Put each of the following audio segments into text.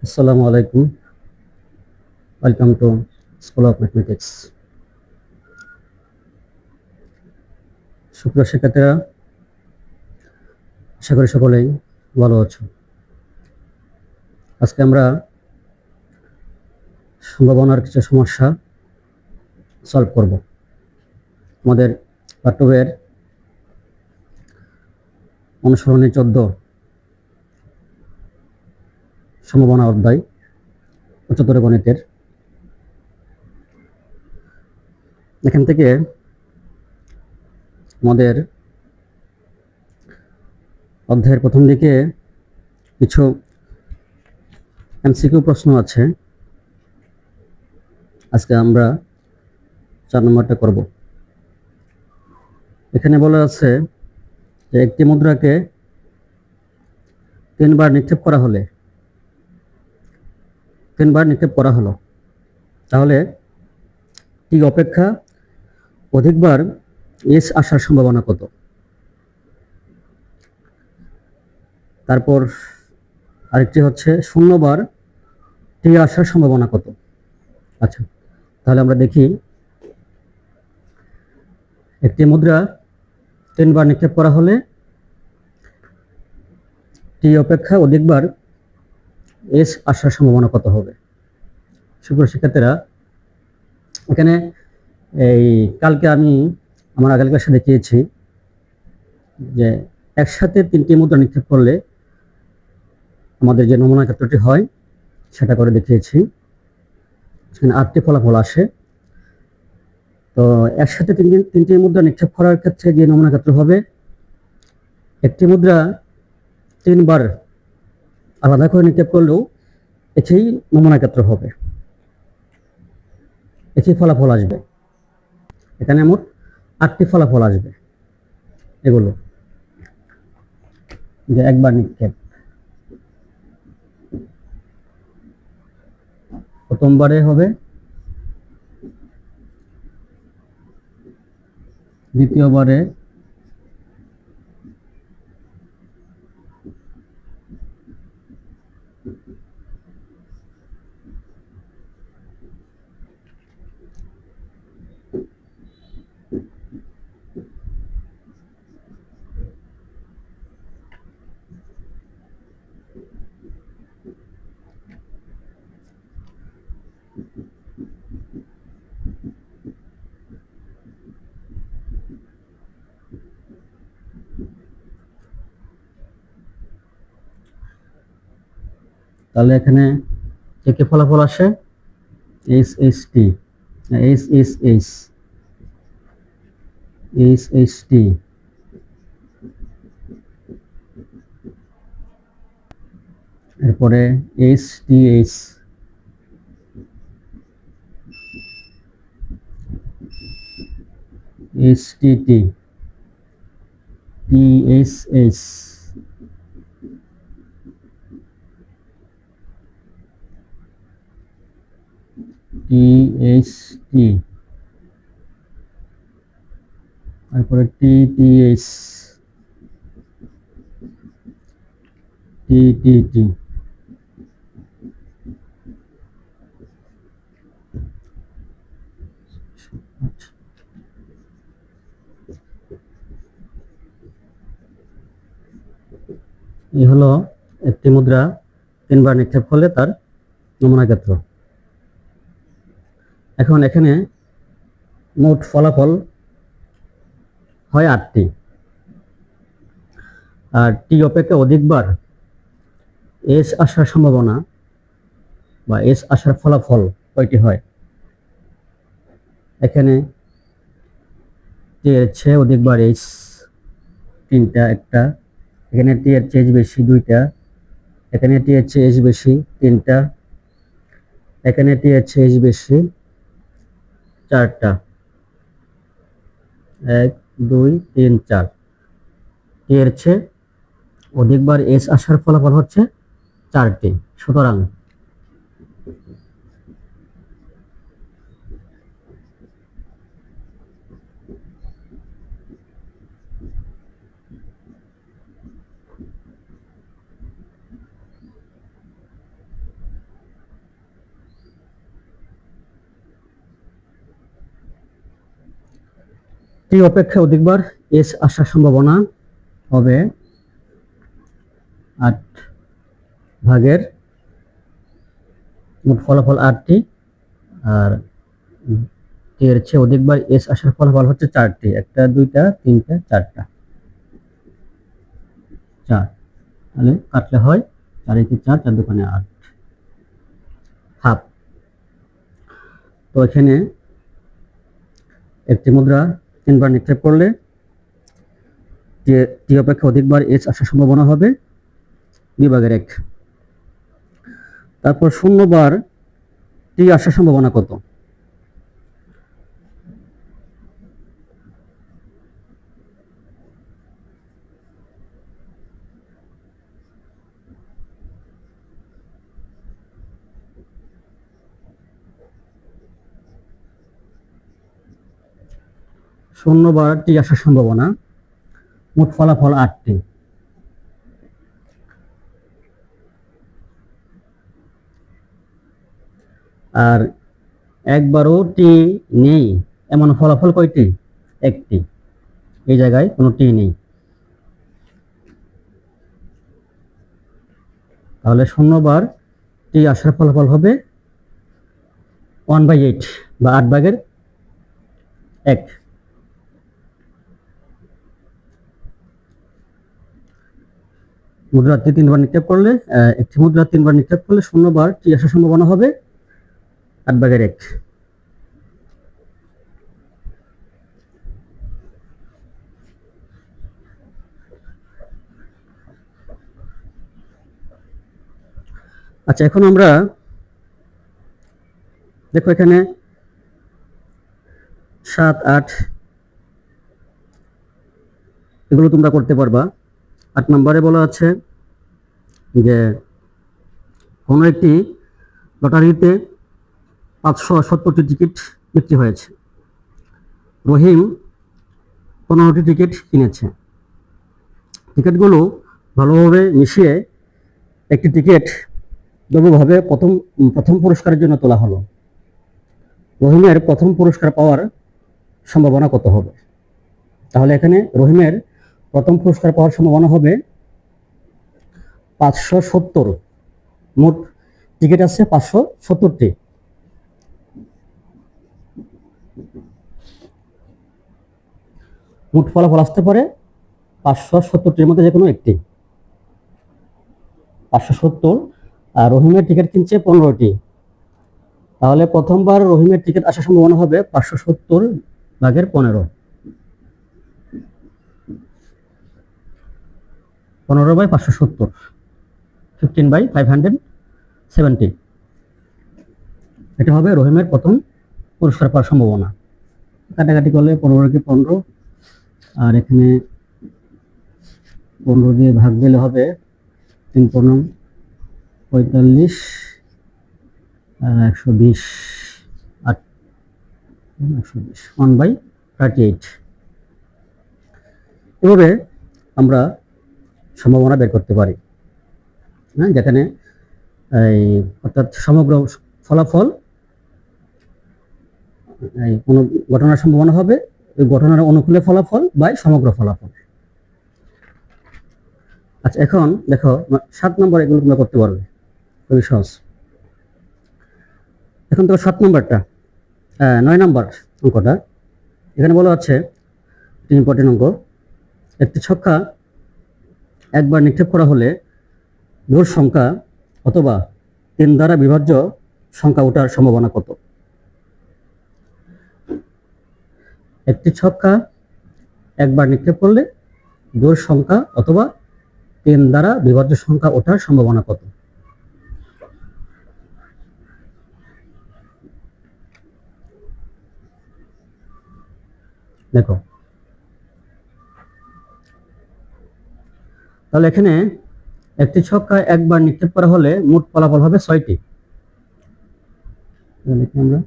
আসসালামু আলাইকুম। Welcome to school of mathematics. সুপ্রিয় শিক্ষার্থীরা, আশা করি সকলেই ভালো আছো। আজকে আমরা সম্ভাবনার কিছু সমস্যা সলভ করব। আমাদের পাঠ্য বইয়ের অনুসরণী 14 সম্ভাবনা অধ্যায় উচ্চতর গণিতের। এখান থেকে আমাদের অধ্যায়ের প্রথম দিকে কিছু এমসিকিউ প্রশ্ন আছে। আজকে আমরা 4 নম্বরটা করব। এখানে বলা আছে যে একটি মুদ্রাকে 3 বার নিক্ষেপ করা হলো, তাহলে টি অপেক্ষা অধিকবার এস আসার সম্ভাবনা কত? তারপর আরেকটি হচ্ছে 0 বার টি আসার সম্ভাবনা কত? আচ্ছা, তাহলে আমরা দেখি। একটি মুদ্রা 3 বার নিক্ষেপ করা হলে টি অপেক্ষা অধিকবার এস আসার সম্ভাবনা কত হবে? সুপ্রিয় শিক্ষার্থীরা, এখানে এই কালকে আমি আমার আগের ক্লাসে দেখিয়েছি যে একসাথে 3টি মুদ্রা নিক্ষেপ করলে আমাদের যে নমুনা ক্ষেত্রটি হয় সেটা করে দেখিয়েছি। এখানে 8টি ফলাফল আসে। তো একসাথে 3টি মুদ্রা নিক্ষেপ করার ক্ষেত্রে যে নমুনা ক্ষেত্র হবে, একটি মুদ্রা 3 বার আলাদা করে নিক্ষেপ করলেও একই নমুনা ক্ষেত্র হবে, একই ফলাফল আসবে। এখানে মোট 8টি ফলাফল আসবে। এগুলো যে একবার নিক্ষেপ, প্রথমবারে হবে, দ্বিতীয়বারে, তাহলে এখানে কি ফলাফল আসে? H H T, H H H, H H T, এরপরে H T H, H T T, T H H, T H T, তারপরে T T H, T T টি। এই হলো একটি মুদ্রা 3 বার নিক্ষেপ হলে তার নমুনা ক্ষেত্র। এখন এখানে মোট ফলাফল হয় 8টি, আর টি অপেক্ষা অধিকবার এস আসার সম্ভাবনা বা এস আসার ফলাফল কয়টি হয়? এখানে টি এর চেয়ে অধিকবার এইচ 3টা, একটা। এখানে টি এর চেয়ে বেশি 2টা, এখানে টি এর চেয়ে বেশি 3টা, এখানে টি এর চেয়ে বেশি 4টা। 1 2 3 4। টি এর চেয়ে অধিকবার এস আসার ফলাফল হচ্ছে 4টি। সুতরাং টি অপেক্ষা অধিকবার এস আসার সম্ভাবনা হবে 8 ভাগের মোট ফলাফল 8টি, আর টি এর চেয়ে অধিকবার এস আসার ফলাফল হচ্ছে 4টি, 1টা 2টা 3টা 4টা, 4। তাহলে কাটলে হয় 4 একে 4, 4 দুগুণে 8, হাফ। তো এখানে একটি মুদ্রা 3বার নিক্ষেপ করলে টি অপেক্ষা অধিকবার এস আসার সম্ভাবনা হবে 2/1। তারপর 0 বার টি আসার সম্ভাবনা কত? শূন্য বার টি আসার সম্ভাবনা, মোট ফলাফল 8টি, আর একবারও টি নেই এমন ফলাফল কয়টি? 1টি। এই জায়গায় কোনো টি নেই, তাহলে 0 বার টি আসার ফলাফল হবে 1/8 বা 8/1। মুদ্রাটি 3বার নিক্ষেপ করলে, একটি মুদ্রা 3বার নিক্ষেপ করলে 0 বার টি আসার সম্ভাবনা হবে 8/1। আচ্ছা, এখন আমরা দেখো এখানে 7, 8 এগুলো তোমরা করতে পারবা। 8 নম্বরে বলা আছে যে কোনো একটি লটারিতে 570টি টিকিট বিক্রি হয়েছে, রহিম 15টি টিকিট কিনেছে। টিকিটগুলো ভালোভাবে মিশিয়ে একটি টিকিট দ্রব্যভাবে প্রথম পুরস্কারের জন্য তোলা হলো। রহিমের প্রথম পুরস্কার পাওয়ার সম্ভাবনা কত হবে? তাহলে এখানে রহিমের প্রথম পুরস্কার পাওয়ার সম্ভাবনা হবে 570। মোট টিকিট আছে 570টি। মোট ফলাফল আসতে পারে 570টির মধ্যে যে কোনো একটি। 570, আর রহিমের টিকিট কিনছে 15টি, তাহলে প্রথমবার রহিমের টিকিট আসার সম্ভাবনা হবে 570/15। 15/570, 15/570। এটা হবে রহিমের প্রথম পুরস্কার পাওয়ার সম্ভাবনা। কাটাকাটি করলে 15 কে 15, আর এখানে 15 দিয়ে ভাগ দিলে হবে 3 × 45, 120, 1/38। এভাবে আমরা সম্ভাবনা বের করতে পারি, হ্যাঁ, যেখানে অর্থাৎ সমগ্র ফলাফল কোনো ঘটনার সম্ভাবনা হবে ওই ঘটনার অনুকূলে ফলাফল বাই সমগ্র ফলাফল। আচ্ছা, এখন দেখো 7 নম্বর এগুলো তোমরা করতে পারবে, খুবই সহজ। এখন তো 7 নম্বরটা, 9 নম্বর অঙ্কটা এখানে বলা আছে, ইম্পর্টেন্ট অঙ্ক। একটি ছক্কা একবার নিক্ষেপ করা হলে জোড় সংখ্যা অথবা 3 দ্বারা বিভাজ্য সংখ্যা ওঠার সম্ভাবনা কত? একটি ছক্কা একবার নিক্ষেপ করলে জোড় সংখ্যা অথবা 3 দ্বারা বিভাজ্য সংখ্যা ওঠার সম্ভাবনা কত? দেখো, তাহলে এখানে একটি ছক্কা একবার নিক্ষেপ করা হলে মোট ফলাফল হবে 6টি। আমরা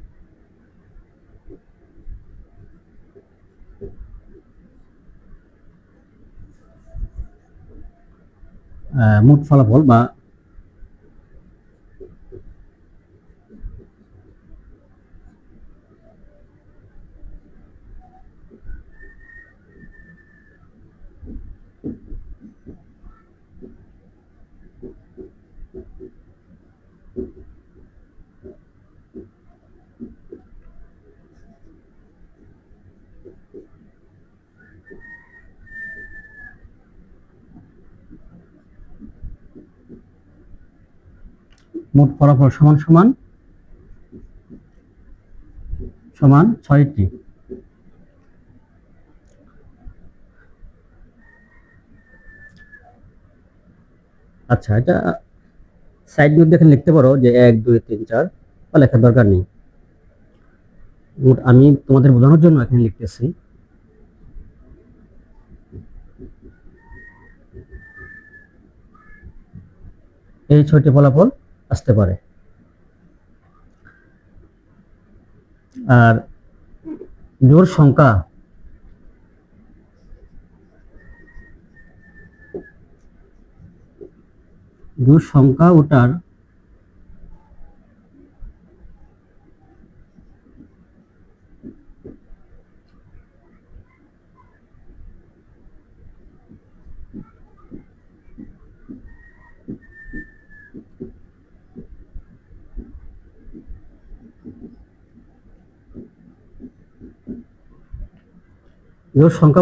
মোট ফলাফল বা মোট ফলাফল সমান সমান সমান 6টি। আচ্ছা, এটা সাইড নোট দেখে লিখতে পারো যে 1 2 3 4, বা লেখার দরকার নেই। আমি তোমাদের বোঝানোর জন্য এখানে লিখতেছি। এই 6টি ফলাফল আসতে পারে। আর জোড় সংখ্যা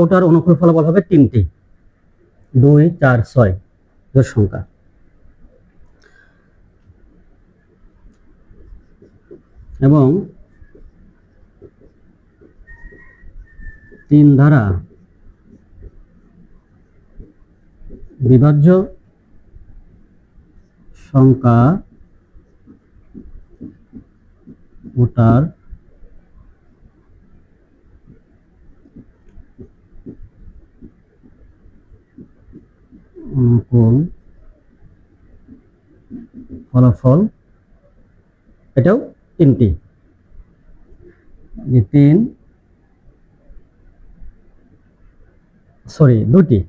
ওটার অনুকূল ফলাফল হবে 3টি, 2 4 6 জোড় সংখ্যা। এবং 3 দ্বারা বিভাজ্য সংখ্যা ওটার অনুকূল ফলাফল, এটাও 3টি, 2টি।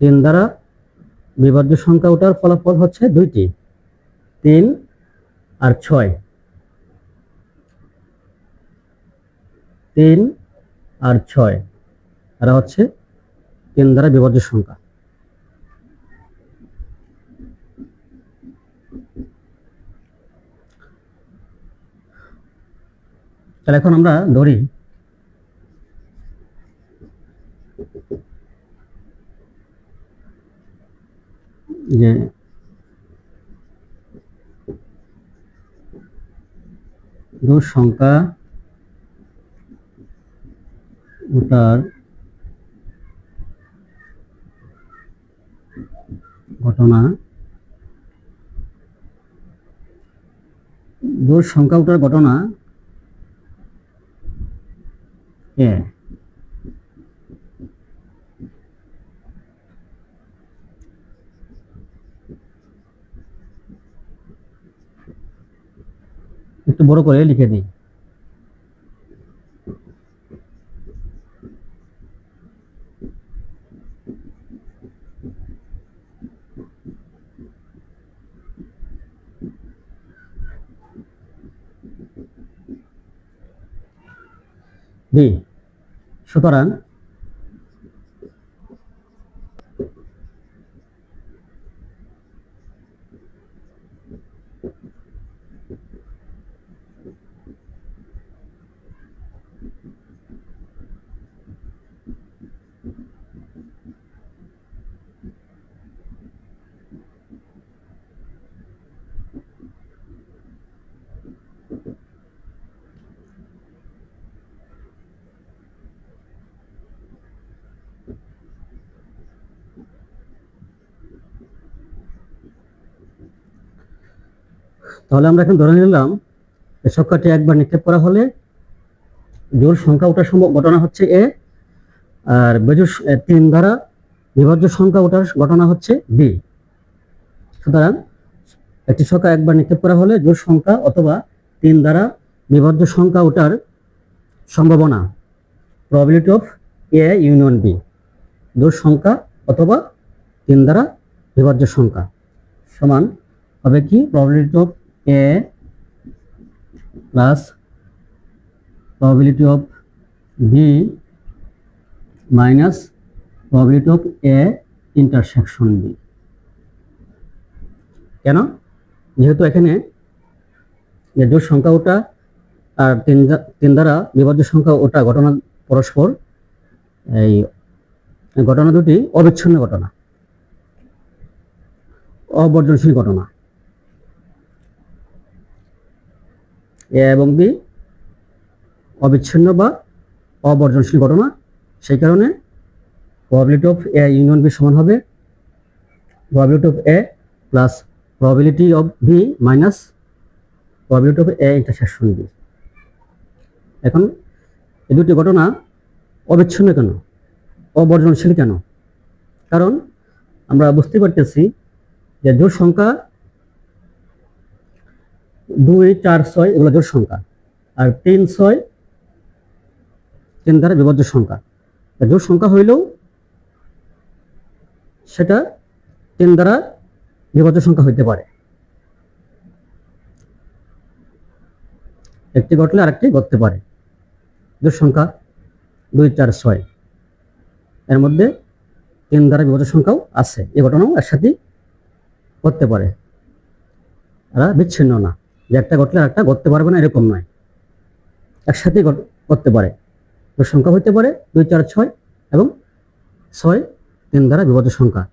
3 দ্বারা বিভাজ্য সংখ্যা ওটার ফলাফল হচ্ছে 2টি, 3 আর 6। 3 আর 6 এরা হচ্ছে 3 দ্বারা বিভাজ্য সংখ্যা। তাহলে এখন আমরা ধরি যে জোড় সংখ্যা ওটার ঘটনা, জোড় সংখ্যা ওটার ঘটনা এ একটু বড় করে লিখে দিই। বি, সুতরাং তাহলে আমরা এখন ধরে নিলাম এই সংখ্যাটি একবার নিক্ষেপ করা হলে জোড় সংখ্যা ওঠার ঘটনা হচ্ছে এ, আর বেজোড় 3 দ্বারা বিভাজ্য সংখ্যা ওঠার ঘটনা হচ্ছে বি। সুতরাং একটি সংখ্যা একবার নিক্ষেপ করা হলে জোড় সংখ্যা অথবা 3 দ্বারা বিভাজ্য সংখ্যা ওঠার সম্ভাবনা, probability of A union B, জোড় সংখ্যা অথবা 3 দ্বারা বিভাজ্য সংখ্যা সমান হবে কি, probability of A plus probability of B minus probability of A intersection B। কেন? যেহেতু এখানে জোড় সংখ্যা ওটা আর 3 দ্বারা বিভাজ্য সংখ্যা ওটা ঘটনা পরস্পর, এই ঘটনা দুটি অবিচ্ছিন্ন ঘটনা, অবর্জনশীল ঘটনা। এ এবং বি অবিচ্ছিন্ন বা অবর্জনশীল ঘটনা, সেই কারণে probability of A union B সমান হবে probability of A plus probability of B minus probability of A intersection B. এখন এই দুটি ঘটনা অবিচ্ছিন্ন কেন, অবর্জনশীল কেন? কারণ আমরা বুঝতে পারতেছি যে জোড় সংখ্যা 2, 4, 6 এগুলো জোড় সংখ্যা, আর 3, 6 3 দ্বারা বিভাজ্য সংখ্যা। জোড় সংখ্যা হইলেও সেটা 3 দ্বারা বিভাজ্য সংখ্যা হইতে পারে, একটি ঘটলে আরেকটি ঘটতে পারে। জোড় সংখ্যা 2, 4, 6 এর মধ্যে 3 দ্বারা বিভাজ্য সংখ্যাও আছে, এই ঘটনাও একসাথে ঘটতে পারে, এরা বিচ্ছিন্ন না, যে একটা ঘটলে আরেকটা ঘটতে পারবে না এরকম নয়, একসাথে ঘটতে পারে। জোড় সংখ্যা হইতে পারে 2, 4, 6 এবং 6 3 দ্বারা বিভাজ্য সংখ্যা,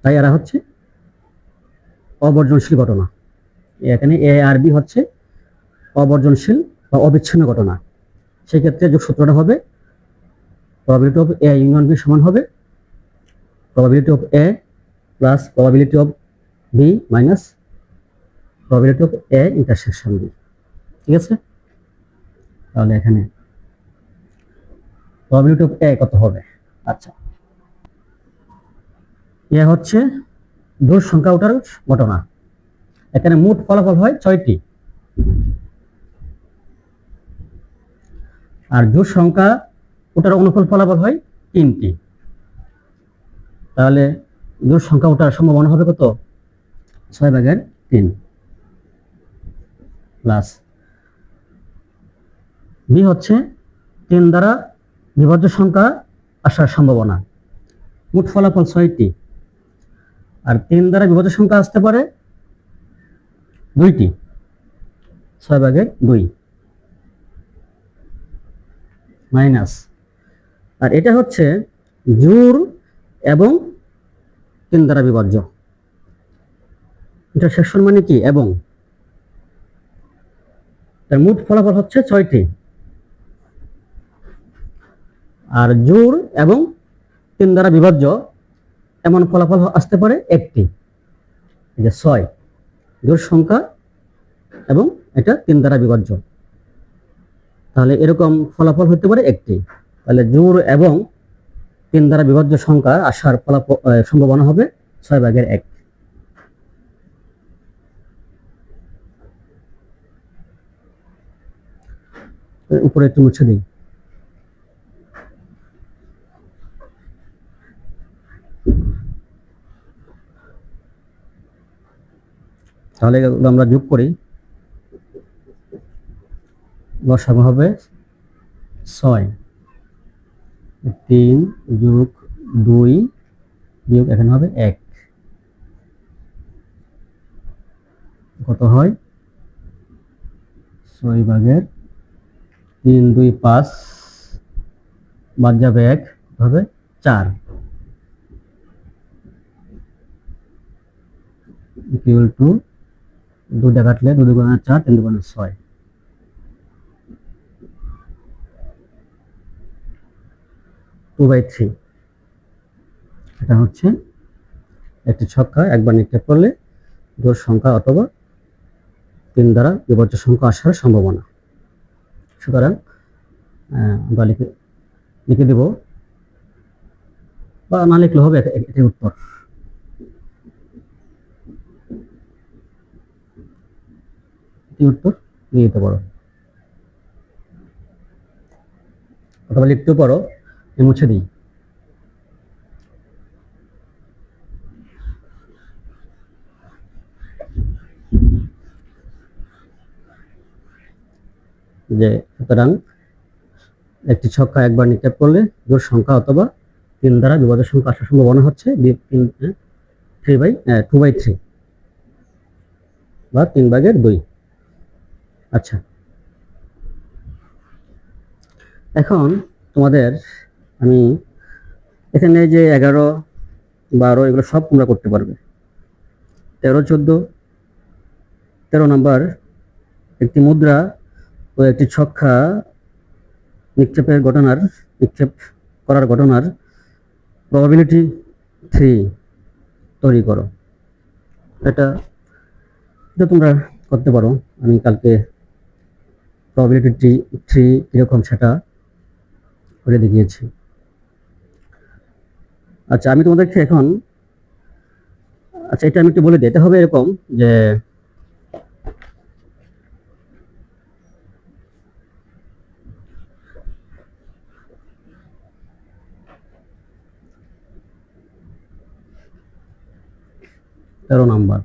তাই এরা হচ্ছে অবর্জনশীল ঘটনা। এখানে এ আর বি হচ্ছে অবর্জনশীল বা অবিচ্ছিন্ন ঘটনা। সেই ক্ষেত্রে যোগসূত্রটা হবে probability of A union B সমান হবে probability of A plus probability of B minus probability of A intersection B. ঠিক আছে, তাহলে এখানে প্রবাবিলিটি অফ এ কত হবে? আচ্ছা, এ হচ্ছে জোড় সংখ্যা ওঠার ঘটনা। এখানে মোট ফলাফল হয় 6টি, আর জোড় সংখ্যা ওটার অনুকূল ফলাফল হয় 3টি। তাহলে জোড় সংখ্যা ওঠার সম্ভাবনা হবে কত? 6/3 প্লাস বি হচ্ছে 3 দ্বারা বিভাজ্য সংখ্যা আসার সম্ভাবনা। মোট ফলাফল 6টি, আর 3 দ্বারা বিভাজ্য সংখ্যা আসতে পারে 2টি, 6/2 মাইনাস, আর এটা হচ্ছে জোড় এবং 3 দ্বারা বিভাজ্য। ইন্টারসেকশন মানে কি? এবং। তার মোট ফলাফল হচ্ছে 6টি, আর জোড় এবং 3 দ্বারা বিভাজ্য এমন ফলাফল আসতে পারে একটি, এই যে 6 জোড় সংখ্যা এবং এটা 3 দ্বারা বিভাজ্য, তাহলে এরকম ফলাফল হতে পারে একটি। তাহলে জোড় এবং 3 দ্বারা বিভাজ্য সংখ্যা আসার ফলাফল সম্ভাবনা হবে 6/1। উপরে একটু মুছে দিই। তাহলে এগুলো আমরা যোগ করি, লসাগু হবে 6, 3 যোগ 2 বিয়োগ এখানে হবে 1, কত হয়? 6/3, 2, 5, বাদ যাবে 1, হবে 4, ইকুয়াল টু 2 দিয়ে কাটলে 2 দুগুণে 4, 3 দুগুণে 6, 2/3। এটা হচ্ছে একটি ছক্কা একবার নিক্ষেপ করলে জোড় সংখ্যা অথবা 3 দ্বারা বিভাজ্য সংখ্যা আসার সম্ভাবনা। সুতরাং আমরা লিখে দেব, বা না লিখলে হবে, এটাই উত্তর। উত্তর দিয়ে দিতে পারো অথবা লিখতেও পারো, মুছে দিই। যে সুতরাং একটি ছক্কা একবার নিক্ষেপ করলে জোড় সংখ্যা অথবা 3 দ্বারা বিভাজ্য সংখ্যা আসার সম্ভাবনা হচ্ছে 2/3 বা 3/2। আচ্ছা, এখন তোমাদের আমি এখানে যে 11, 12 এগুলো সব তোমরা করতে পারবে। 13, 14, 13 নাম্বার একটি মুদ্রা ও একটি ছক্কা নিক্ষেপ করার ঘটনার প্রবাবিলিটি 3 তৈরি করো। এটা এটা তোমরা করতে পারো। আমি কালকে প্রবাবিলিটি 3 কিরকম সেটা করে দেখিয়েছি। আচ্ছা, আমি তোমাদেরকে এখন এটা আমি একটু বলে দিই। এটা হবে এরকম যে তেরো নাম্বার,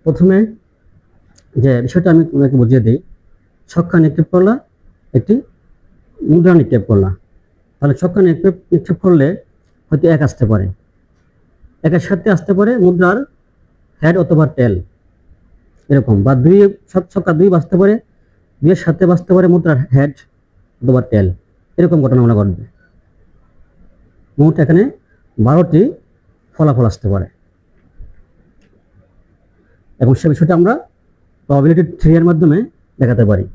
প্রথমে যে বিষয়টা আমি তোমাকে বুঝিয়ে দিই। ছক্কা নিক্ষেপ করলা, একটি মুদ্রা নিক্ষেপ করলা। তাহলে ছক্কা নিক্ষেপ করলে হয়তো এক আসতে পারে, একের সাথে আসতে পারে মুদ্রার হেড অথবা টেল এরকম, বা দুই ছক্কা দুই বাঁচতে পারে, দুইয়ের সাথে বাঁচতে পারে মুদ্রার হেড অথবা টেল, এরকম ঘটনা আমরা ঘটবে। মোট এখানে 12টি ফলাফল আসতে পারে, এবং সে বিষয়টা আমরা প্রবাবিলিটি 3 এর মাধ্যমে দেখাতে পারি।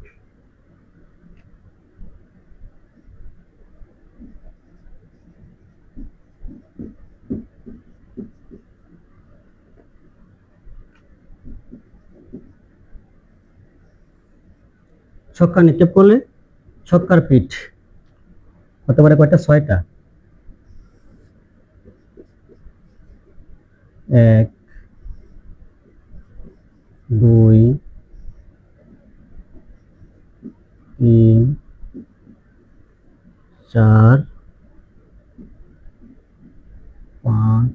ছক্কা নিক্ষেপ করলে ছক্কার পিঠ হতে পারে কয়টা? 6টা। 1 2 3 4 5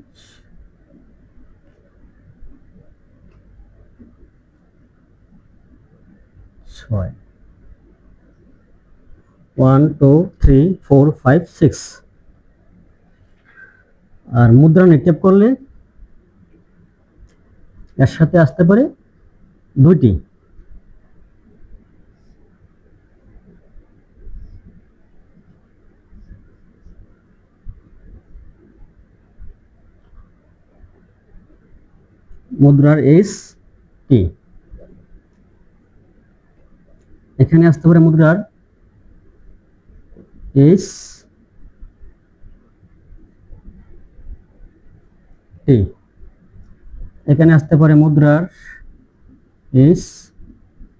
6। 1 2 3 4 5 6। আর মুদ্রা নিক্ষেপ করলে এর সাথে আসতে পারে 2টি। মুদ্রার এইচ টি, এখানে আসতে পারে মুদ্রার এইচ টি, এখানে আসতে পারে মুদ্রার এইচ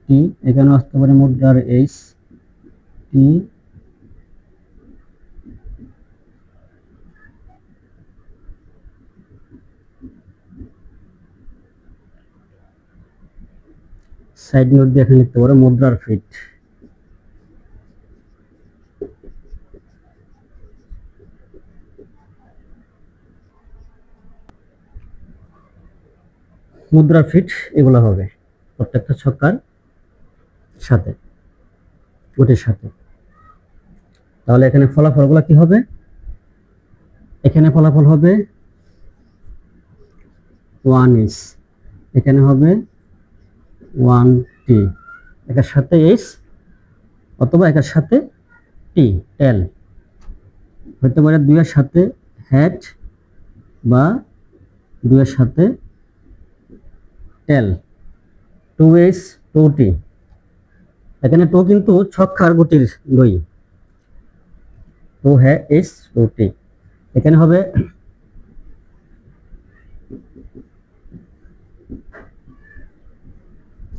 টি, এখানে আসতে পারে মুদ্রার এইচ টি, সাইড নোট দিয়ে এখানে লিখতে পারো মুদ্রার ফিট। মুদ্রার ফিট এগুলো হবে প্রত্যেকটা ছক্কার সাথে, ওটির সাথে। তাহলে এখানে ফলাফলগুলো কি হবে? এখানে ফলাফল হবে 1 ইস, এখানে হবে 1 টি, একের সাথে এইচ অথবা একের সাথে টি টেল, হতে পারে 2 এর সাথে হেড বা 2 এর সাথে টেল। 2 এইচ 2 টি, এখানে 2 কিন্তু ছক্কার গুটির দই, 2 হ্যাঁ এইচ 2 টি। এখানে হবে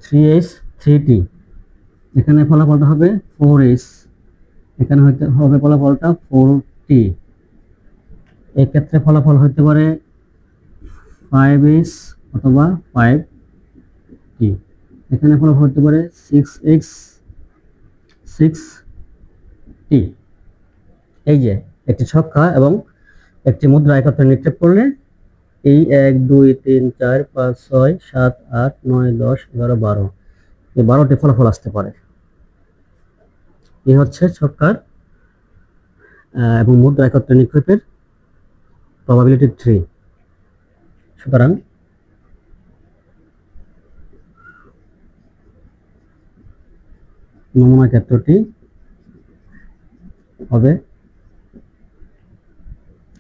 3H 3T, এখানে ফলাফলটা হবে 4H, এখানে হবে ফলাফলটা 4T। এক্ষেত্রে ফলাফল হতে পারে 5H অথবা 5T, এখানে ফলাফল হতে পারে 6X 6 টি। এই যে একটি ছক্কা এবং একটি মুদ্রা একত্রে নিক্ষেপ করলে এই 1 2 3 4 5 6 7 8 9 10 11 12 এই 12টি ফলাফল আসতে পারে। এই হচ্ছে ছক্কার এবং মুদ্রা একত্রে নিক্ষেপের প্রবাবিলিটি 3। সুতরাং নমুনা ক্ষেত্রটি হবে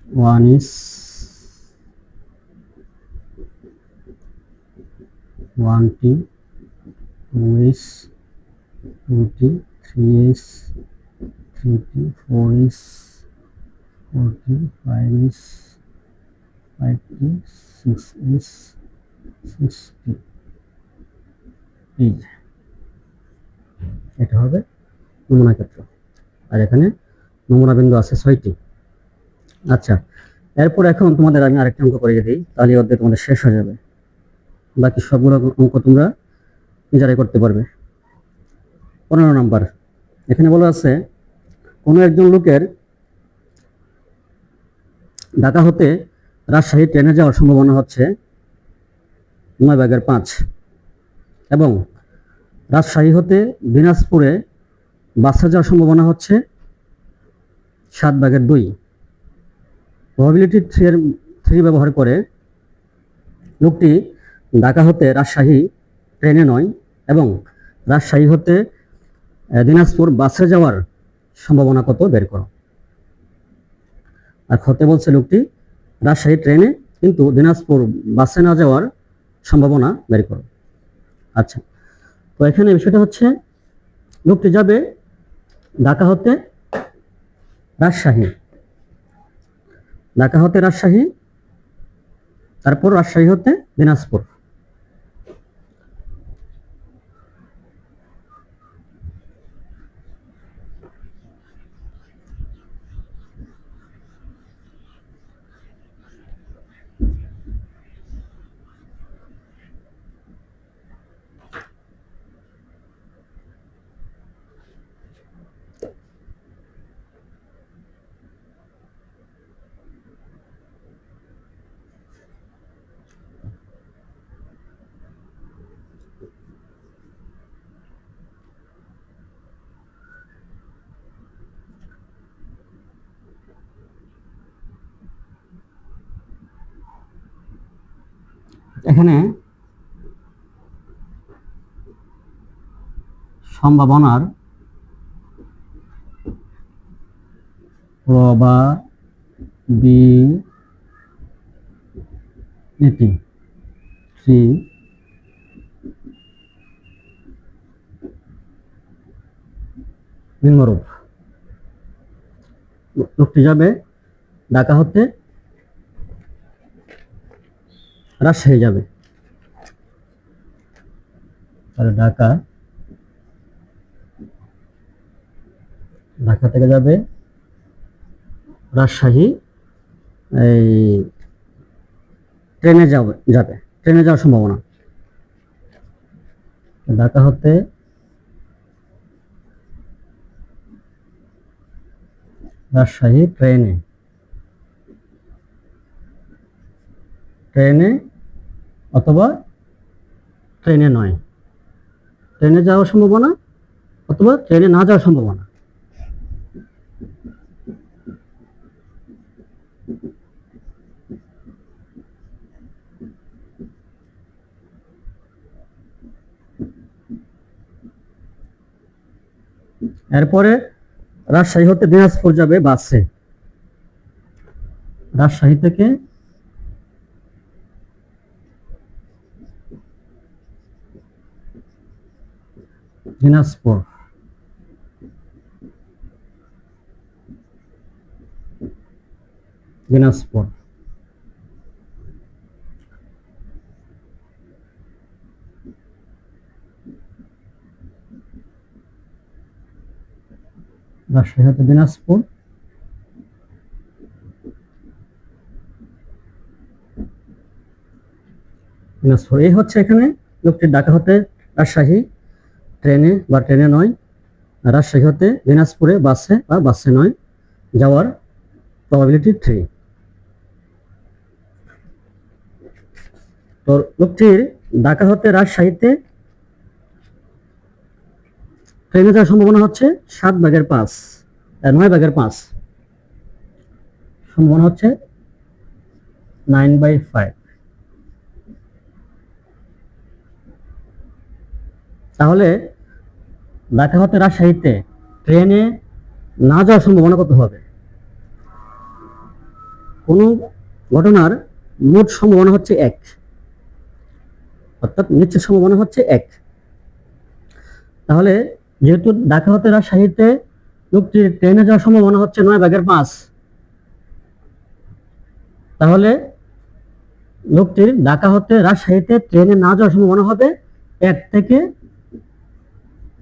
1:1T 2:2T 3:3T 4:4T 5:5T 6:6T। এই এটা হবে নমুনা ক্ষেত্র, আর এখানে নমুনা বিন্দু আছে 6টি। আচ্ছা, এরপর এখন তোমাদের আমি আরেকটা অঙ্ক করিয়ে দিই, তাহলে অধ্যায় তোমাদের শেষ হয়ে যাবে। বাকি সবগুলো অঙ্ক তোমরা নিজেরাই করতে পারবে। 15 নাম্বার, এখানে বলা আছে কোনো একজন লোকের ঢাকা হতে রাজশাহী ট্রেনে যাওয়ার সম্ভাবনা হচ্ছে 9/5 এবং রাজশাহী হতে দিনাজপুরে বাসে যাওয়ার সম্ভাবনা হচ্ছে 7/2। প্রবাবিলিটি 3 ব্যবহার করে লোকটি ঢাকা হতে রাজশাহী ট্রেনে নয় এবং রাজশাহী হতে দিনাজপুর বাসে যাওয়ার সম্ভাবনা কত বের করো। আর হতে বলছে লোকটি রাজশাহী ট্রেনে কিন্তু দিনাজপুর বাসে না যাওয়ার সম্ভাবনা বের করো। আচ্ছা, তো এখানে বিষয়টা হচ্ছে লোকটি যাবে ঢাকা হতে রাজশাহী, ঢাকা হতে রাজশাহী, তারপর রাজশাহী হতে দিনাজপুর। এখানে সম্ভাবনার প্রবাবিলিটি 3 নিম্নরূপ। লোকটি যাবে ঢাকা হতে রাজশাহী যাবে, তাহলে ঢাকা থেকে যাবে রাজশাহী, এই ট্রেনে যাবে ট্রেনে যাওয়ার সম্ভাবনা। ঢাকা হতে রাজশাহী ট্রেনে অথবা ট্রেনে নয়, ট্রেনে যাওয়ার সম্ভাবনা অথবা ট্রেনে না যাওয়ার সম্ভাবনা। এরপরে রাজশাহী হতে দিনাজপুর যাবে বাসে, রাজশাহী থেকে দিনাজপুর, রাজশাহী হতে দিনাজপুর, এই হচ্ছে এখানে লোকটি ঢাকা হতে রাজশাহী ট্রেনে বা ট্রেনে নয় রাজশাহী হতে দিনাজপুরে বাসে বা বাসে নয় যাওয়ার প্রবাবিলিটি 3। তো লোকটির ঢাকা হতে রাজশাহীতে ট্রেনে যাওয়ার সম্ভাবনা হচ্ছে 7/5, 9/5, সম্ভাবনা হচ্ছে 9/5। তাহলে ঢাকা হতে রাজশাহীতে ট্রেনে না যাওয়ার সম্ভাবনা কত হবে? কোনো ঘটনার মোট সম্ভাবনা হচ্ছে 1, অর্থাৎ নিশ্চিত সম্ভাবনা হচ্ছে 1। তাহলে যেহেতু ঢাকা হতে রাজশাহীতে লোকটির ট্রেনে যাওয়ার সম্ভাবনা হচ্ছে 9/5, তাহলে লোকটির ঢাকা হতে রাজশাহীতে ট্রেনে না যাওয়ার সম্ভাবনা হবে 1 থেকে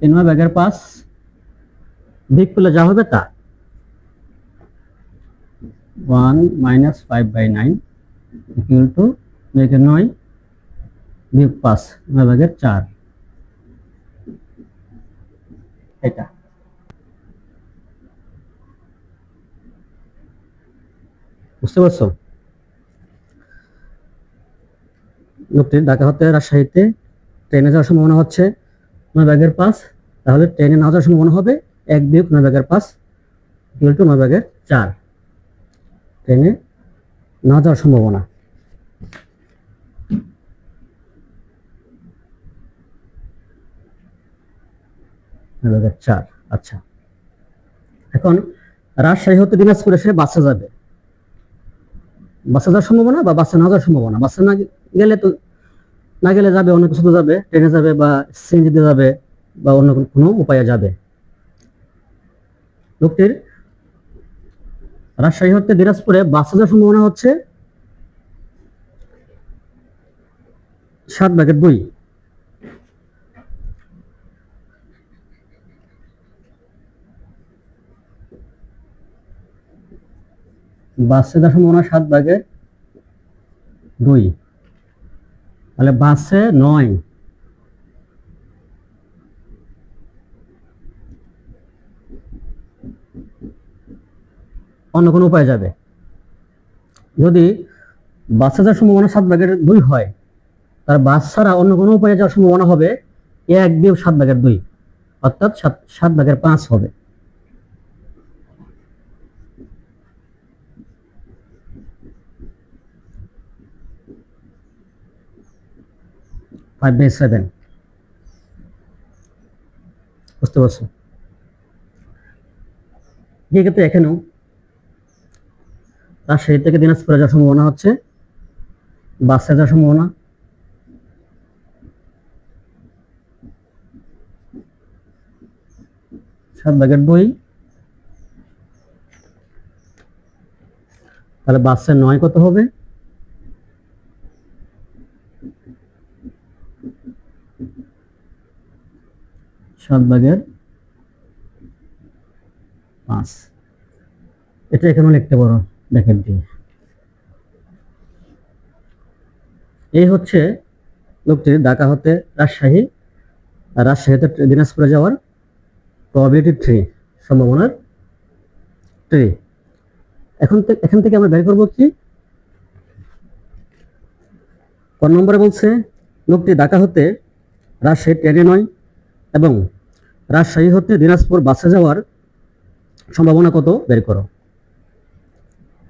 9/5 বিগ করলে যা হবে তা 1 - 5/9 ইকুয়াল টু 9 বিয়োগ 5, 9/4। এটা বুঝতে পারছো? লোকটির ঢাকা হতে রাজশাহীতে ট্রেনে যাওয়ার সম্ভাবনা হচ্ছে 9/5, তাহলে ট্রেনে না যাওয়ার সম্ভাবনা হবে 1 বিয়োগ 9/5 ইকুয়াল টু 9/4। ট্রেনে না যাওয়ার সম্ভাবনা। আচ্ছা, এখন রাজশাহী হতে দিনাজপুরে সে বাসে যাবে। বাসে যাওয়ার সম্ভাবনা বা বাসে না যাওয়ার সম্ভাবনা, বাসে না গেলে তো না গেলে যাবে, অন্য কিছুতে যাবে, ট্রেনে যাবে বা সিএনজিতে যাবে বা অন্য কোনো উপায়ে যাবে। লোকটির রাজশাহী হতে দিনাজপুরে বাসে যাওয়ার সম্ভাবনা হচ্ছে 7/2। বাসে যাওয়ার সম্ভাবনা 7/2, তাহলে বাসে 9, অন্য কোনো উপায়ে যাবে। যদি বাসে যাওয়ার সম্ভাবনা 7/2 হয়, তার বাস ছাড়া অন্য কোনো উপায়ে যাওয়ার সম্ভাবনা হবে 1 বিয়োগ 7/2, অর্থাৎ 7/5 হবে। বুঝতে পারছো? এক্ষেত্রে এখানেও রাজশাহী থেকে দিনাজপুরে যাওয়ার সম্ভাবনা হচ্ছে বাসে যাওয়ার সম্ভাবনা 7/2, তাহলে বাসে 9 কত হবে? 7/5। এটা এখানেও লিখতে পারো ব্র্যাকেট দিয়ে। এই হচ্ছে লোকটির ঢাকা হতে রাজশাহী, রাজশাহীতে দিনাজপুরে যাওয়ার প্রবাবিলিটি 3, সম্ভাবনার 3। এখান থেকে আমরা বের করবো কি? কোন নম্বরে বলছে লোকটি ঢাকা হতে রাজশাহী ট্রেনে নয় এবং রাজশাহী হতে দিনাজপুর বাসে যাওয়ার সম্ভাবনা কত বের করো।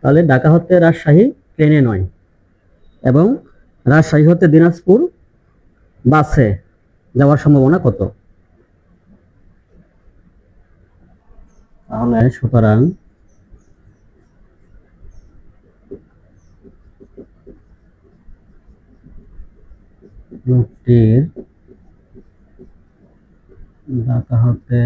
তাহলে ঢাকা হতে রাজশাহী ট্রেনে নয় এবং রাজশাহী হতে দিনাজপুর বাসে যাওয়ার সম্ভাবনা কত? তাহলে সুতরাং লোকটির ঢাকা হতে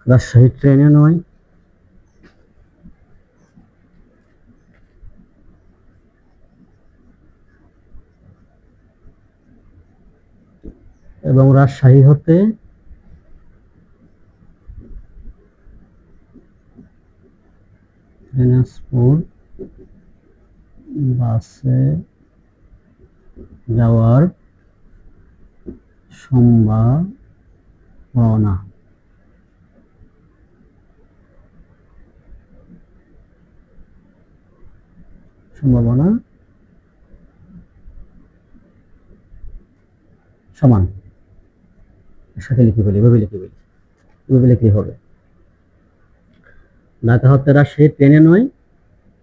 রাজশাহী ট্রেনে নয় এবং রাজশাহী হতে দিনাজপুর বাসে যাওয়ার সম্ভাবনা সমান। সাথে লিখে ফেলি, এভাবে লিখলেই হবে। ঢাকা হতে রাজশাহী ট্রেনে নয়,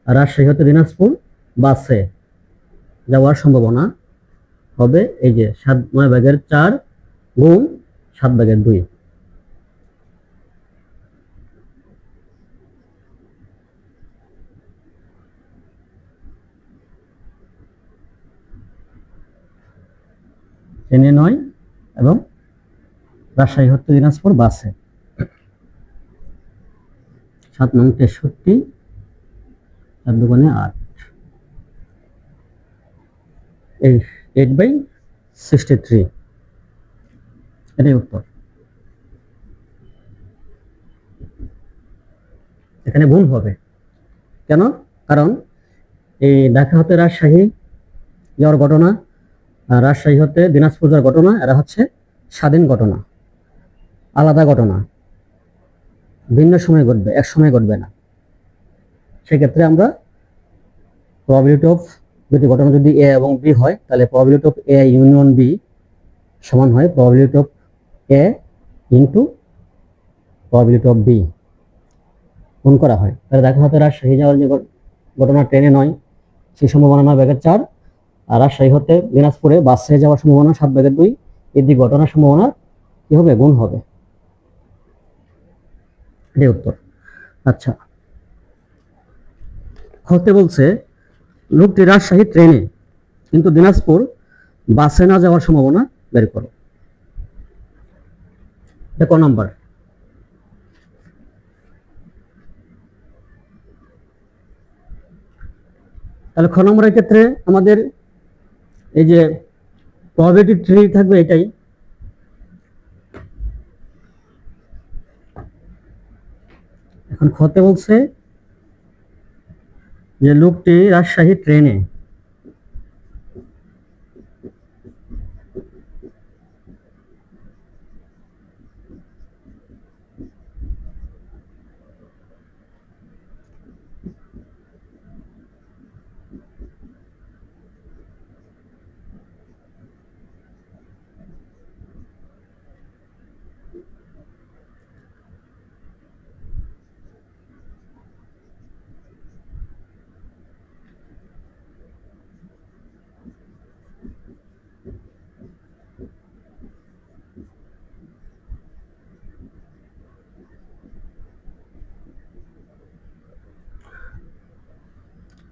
আর রাজশাহী হতে দিনাজপুর বাসে যাওয়ার সম্ভাবনা হবে এই যে 7/9 গুণ 7/2। ট্রেনে নয় এবং রাজশাহী হতে দিনাজপুর বাসে। 7×63 4×2 = 8, এই 8/63, এটাই উত্তর। এখানে গুণ হবে কেন? কারণ এই ঢাকা হতে রাজশাহী যাওয়ার ঘটনা আর রাজশাহী হতে দিনাজপুর যাওয়ার ঘটনা, এরা হচ্ছে স্বাধীন ঘটনা, আলাদা ঘটনা, ভিন্ন সময় ঘটবে, এক সময় ঘটবে না। সেক্ষেত্রে আমরা প্রবাবিলিটি অফ, যদি ঘটনা যদি এ এবং বি হয়, তাহলে probability of A union B সমান হয় probability of A into probability of B, গুণ করা হয়। তাহলে দেখা হতে রাজশাহী যাওয়ার যে ঘটনা ট্রেনে নয়, সেই সম্ভাবনা 9/4, আর রাজশাহী হতে দিনাজপুরে বাসে যাওয়ার সম্ভাবনা 7/2। এই দুই ঘটনার সম্ভাবনা কি হবে? গুণ হবে। এটাই উত্তর। আচ্ছা, হতে বলছে লোকটি রাজশাহী ট্রেনে কিন্তু দিনাজপুর বাসে না যাওয়ার সম্ভাবনা বের করো। এটা ক নাম্বার? তাহলে খ নম্বরের ক্ষেত্রে আমাদের এই যে প্রবাবিলিটি ট্রি থাকবে এটাই। এখন খতে বলছে যে লোকটি রাজশাহী ট্রেনে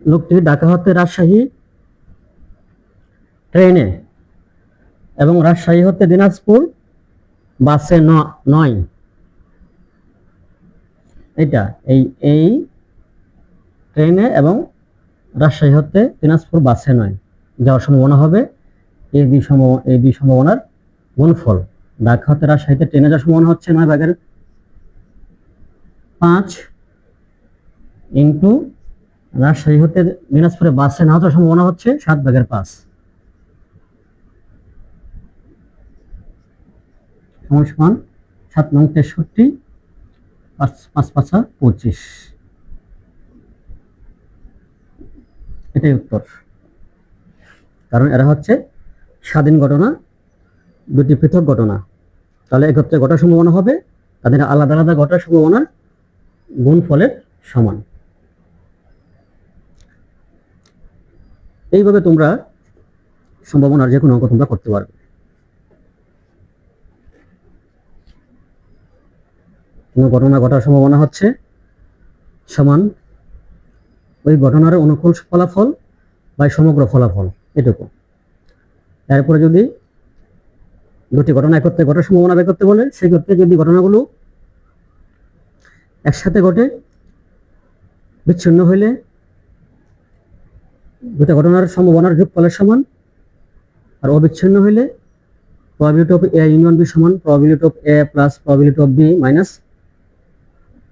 লোকটি ঢাকা হতে রাজশাহী ট্রেনে এবং রাজশাহী হতে দিনাজপুর বাসে নয়। এটা এই ট্রেনে এবং রাজশাহী হতে দিনাজপুর বাসে নয় যাওয়ার সম্ভাবনা হবে এই দুই সম্ভাবনার গুণফল। ঢাকা হতে রাজশাহীতে ট্রেনে যাওয়ার সম্ভাবনা হচ্ছে 9/5 ইন্টু রাজশাহী হতে দিনাজপুরে বাসে না যাওয়ার সম্ভাবনা হচ্ছে 7/5 সমান 7×63 5×5 = 25। এটাই উত্তর। কারণ এরা হচ্ছে স্বাধীন ঘটনা, দুটি পৃথক ঘটনা। তাহলে একত্রে ঘটার সম্ভাবনা হবে তাদের আলাদা আলাদা ঘটার সম্ভাবনার গুণফলের সমান। এইভাবে তোমরা সম্ভাবনার যে কোনো অঙ্ক তোমরা করতে পারবে। কোনো ঘটনা ঘটার সম্ভাবনা হচ্ছে সমান ওই ঘটনার অনুকূল ফলাফল বা সমগ্র ফলাফল, এটুকু। এরপরে যদি দুটি ঘটনা একত্রে ঘটার সম্ভাবনা বের করতে বলে, সেক্ষেত্রে যদি ঘটনাগুলো একসাথে ঘটে, বিচ্ছিন্ন হইলে দুটা ঘটনার সম্ভাবনার যোগফলের সমান, আর অবিচ্ছিন্ন হইলে probability of A union B সমান probability of A plus probability of B minus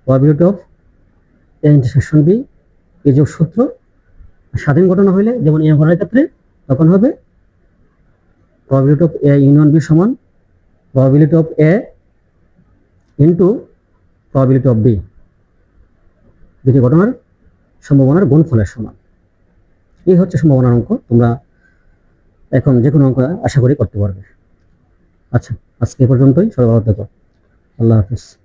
probability of A intersection B. এই যোগসূত্র স্বাধীন ঘটনা হইলে যেমন এ ঘটনার ক্ষেত্রে তখন হবে probability of A union B সমান probability of A into probability of B, দুটি ঘটনার সম্ভাবনার গুণফলের সমান। এই হচ্ছে সম্ভাবনার অঙ্ক। তোমরা এখন যে কোনো অঙ্ক আশা করি করতে পারবে। আচ্ছা, আজকে এ পর্যন্তই। সবাই ভালো থেকো। আল্লাহ হাফিজ।